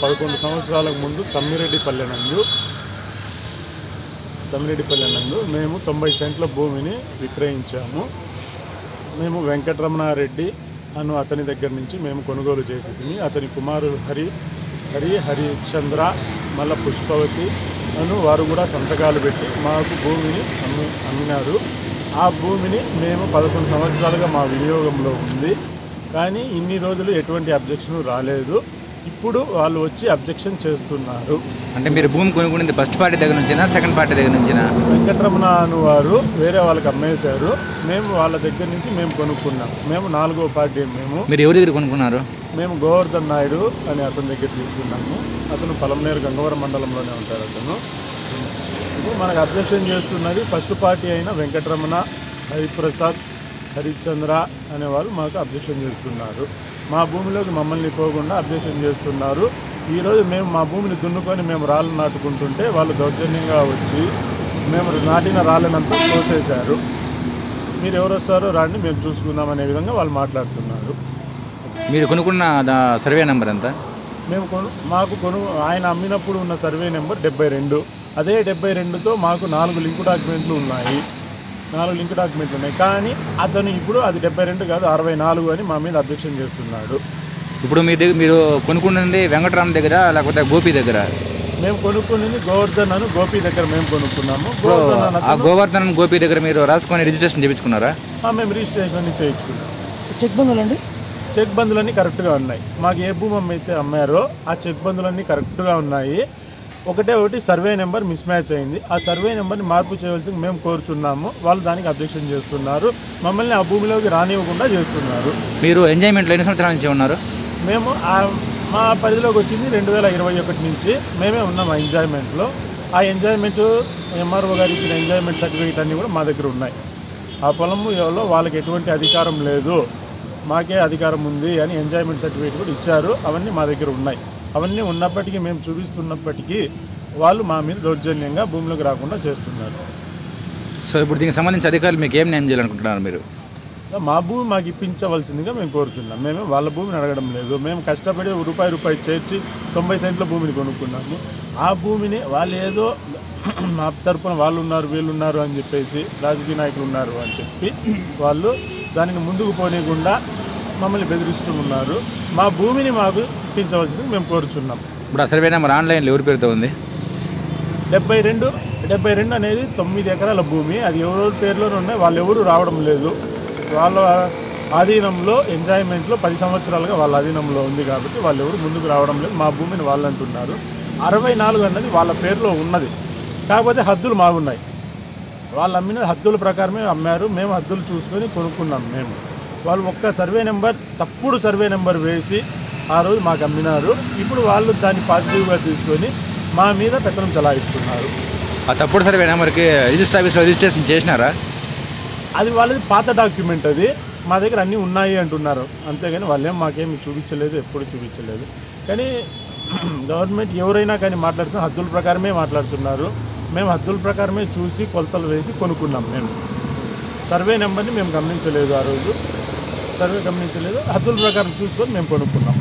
11 సంవత్సరాల ముందు తమ్మిరెడ్డిపల్లె నందు మేము 90 సెంట్ల భూమిని విక్రయించాము. మేము వెంకటరమణారెడ్డి అను అతని దగ్గర నుంచి మేము కొనుగోలు చేసి అతని కుమారుడు హరిచంద్ర మళ్ళా పుష్పవతి అను వారు కూడా సంతకాలు పెట్టి మాకు భూమిని అమ్మినారు. ఆ భూమిని మేము 11 సంవత్సరాలుగా మా వినియోగంలో ఉంది. కానీ ఇన్ని రోజులు ఎటువంటి అబ్జెక్షన్ రాలేదు. ఇప్పుడు వాళ్ళు వచ్చి అబ్జెక్షన్ చేస్తున్నారు. అంటే మీరు భూమి కొనుక్కునేది ఫస్ట్ పార్టీ దగ్గర నుంచినా సెకండ్ పార్టీ దగ్గర నుంచినా? వెంకటరమణ అను వారు వేరే వాళ్ళకి అమ్మేశారు. మేము వాళ్ళ దగ్గర నుంచి మేము కొనుక్కున్నాం. మేము 4వ పార్టీ. మీరు ఎవరి దగ్గర కొనుక్కున్నారు? మేము గోవర్ధన్ నాయుడు అని అతని దగ్గర తీసుకున్నాము. అతను పలమనేరు గంగవరం మండలంలోనే ఉంటారు. అతను ఇప్పుడు మనకు అబ్జెక్షన్ చేస్తున్నది ఫస్ట్ పార్టీ అయిన వెంకటరమణ, హరిప్రసాద్, హరిచంద్ర అనేవాళ్ళు మాకు అబ్జెక్షన్ చేస్తున్నారు. మా భూమిలోకి మమ్మల్ని పోకుండా అబ్జెక్షన్ చేస్తున్నారు. ఈరోజు మేము మా భూమిని దున్నుకొని మేము రాళ్ళు నాటుకుంటుంటే వాళ్ళు దౌర్జన్యంగా వచ్చి మేము నాటిన రాళ్ళనంతా తోసేశారు. మీరు ఎవరు వస్తారో రాండి మేము చూసుకుందాం అనే విధంగా వాళ్ళు మాట్లాడుతున్నారు. మీరు కొనుక్కున్న సర్వే నెంబర్ ఎంత? ఆయన అమ్మినప్పుడు ఉన్న సర్వే నెంబర్ 72. అదే 72తో మాకు 4 లింక్ డాక్యుమెంట్లు ఉన్నాయి. కానీ అతను ఇప్పుడు అది 72 కాదు 64 అని మా మీద అబ్జెక్షన్ చేస్తున్నాడు. ఇప్పుడు మీరు కొనుక్కున్నది వెంకటరామ దగ్గర లేకపోతే గోపి దగ్గర? మేము కొనుక్కున్నది గోవర్ధన్ అని గోపి దగ్గర మేము కొనుక్కున్నాము. గోవర్ధన్ గోపి దగ్గర మీరు రాసుకొని రిజిస్ట్రేషన్ చేయించుకున్నారా? మేము రిజిస్ట్రేషన్ అన్ని చేయించుకున్నాం. చెక్ బందులన్నీ కరెక్ట్గా ఉన్నాయి. మాకు ఏ భూమి అయితే అమ్మారో ఆ చెక్ బందులన్నీ కరెక్ట్గా ఉన్నాయి. ఒకటి సర్వే నెంబర్ మిస్ మ్యాచ్ అయింది. ఆ సర్వే నెంబర్ని మార్పు చేయవలసింది మేము కోరుచున్నాము. వాళ్ళు దానికి అబ్జెక్షన్ చేస్తున్నారు. మమ్మల్ని ఆ భూమిలోకి రానివ్వకుండా చేస్తున్నారు. మీరు ఎంజాయ్మెంట్లో ఎన్ని సంవత్సరాల నుంచి ఉన్నారు? మేము మా పరిధిలోకి వచ్చింది 2021 నుంచి మేమే ఉన్నాం ఆ ఎంజాయ్మెంట్లో. ఆ ఎంజాయ్మెంట్ ఎంఆర్ఓ గారు ఇచ్చిన ఎంజాయ్మెంట్ సర్టిఫికేట్ అన్నీ కూడా మా దగ్గర ఉన్నాయి. ఆ పొలంలో వాళ్ళకి ఎటువంటి అధికారం లేదు, మాకే అధికారం ఉంది అని ఎంజాయ్మెంట్ సర్టిఫికేట్ కూడా ఇచ్చారు. అవన్నీ మా దగ్గర ఉన్నాయి. అవన్నీ ఉన్నప్పటికీ మేము చూపిస్తున్నప్పటికీ వాళ్ళు మా మీద దౌర్జన్యంగా భూమిలోకి రాకుండా చేస్తున్నారు. సో ఇప్పుడు దీనికి సంబంధించి అధికారులు మీకు ఏం న్యాయం చేయాలనుకుంటున్నారు? మీరు మా భూమి మాకు ఇప్పించవలసిందిగా మేము కోరుతున్నాం. మేము వాళ్ళ భూమిని అడగడం లేదు. మేము కష్టపడి రూపాయి చేర్చి 90 సెంట్ల భూమిని కొనుక్కున్నాము. ఆ భూమిని వాళ్ళు ఏదో మా తరపున వాళ్ళు ఉన్నారు వీళ్ళు ఉన్నారు అని చెప్పేసి రాజకీయ నాయకులు ఉన్నారు అని చెప్పి వాళ్ళు దానిని ముందుకు పోనీయకుండా మమ్మల్ని బెదిరిస్తూ ఉన్నారు. మా భూమిని మాకు ఇప్పించవలసింది మేము కోరుచున్నాం. ఇప్పుడు ఆ సర్వే నెంబర్ ఆన్లైన్లో ఎవరి పేరుతో ఉంది? 72 అనేది 9 ఎకరాల భూమి. అది ఎవరెవరి పేరులోనే ఉన్నాయి. వాళ్ళు ఎవరు రావడం లేదు. వాళ్ళ ఆధీనంలో ఎంజాయ్మెంట్లో 10 సంవత్సరాలుగా వాళ్ళ ఆధీనంలో ఉంది కాబట్టి వాళ్ళు ఎవరు ముందుకు రావడం లేదు. మా భూమిని వాళ్ళు అంటున్నారు. 64 అన్నది వాళ్ళ పేరులో ఉన్నది. కాకపోతే హద్దులు మాగున్నాయి. వాళ్ళు అమ్మిన హద్దుల ప్రకారమే అమ్మారు. మేము హద్దులు చూసుకొని కొనుక్కున్నాం. వాళ్ళు ఒక్క సర్వే నెంబర్ తప్పుడు సర్వే నెంబర్ వేసి ఆ రోజు మాకు అమ్మినారు. ఇప్పుడు వాళ్ళు దాన్ని పాజిటివ్గా తీసుకొని మా మీద పెత్తనం చలాయిస్తున్నారు. ఆ తప్పుడు సర్వే నెంబర్కి రిజిస్టర్ ఆఫీస్లో రిజిస్ట్రేషన్ చేసినారా? అది వాళ్ళది పాత డాక్యుమెంట్. అది మా దగ్గర అన్నీ ఉన్నాయి అంటున్నారు. అంతేగాని వాళ్ళేం మాకేమి చూపించలేదు, ఎప్పుడు చూపించలేదు. కానీ గవర్నమెంట్ ఎవరైనా కానీ మాట్లాడుతున్న హద్దుల ప్రకారమే మాట్లాడుతున్నారు. మేము హద్దుల ప్రకారమే చూసి కొలతలు వేసి కొనుక్కున్నాం. మేము సర్వే నెంబర్ని మేము గమనించలేదు. ఆ రోజు సర్వే గమనించలేదు. హద్దుల ప్రకారం చూసుకొని మేము కొనుక్కున్నాం.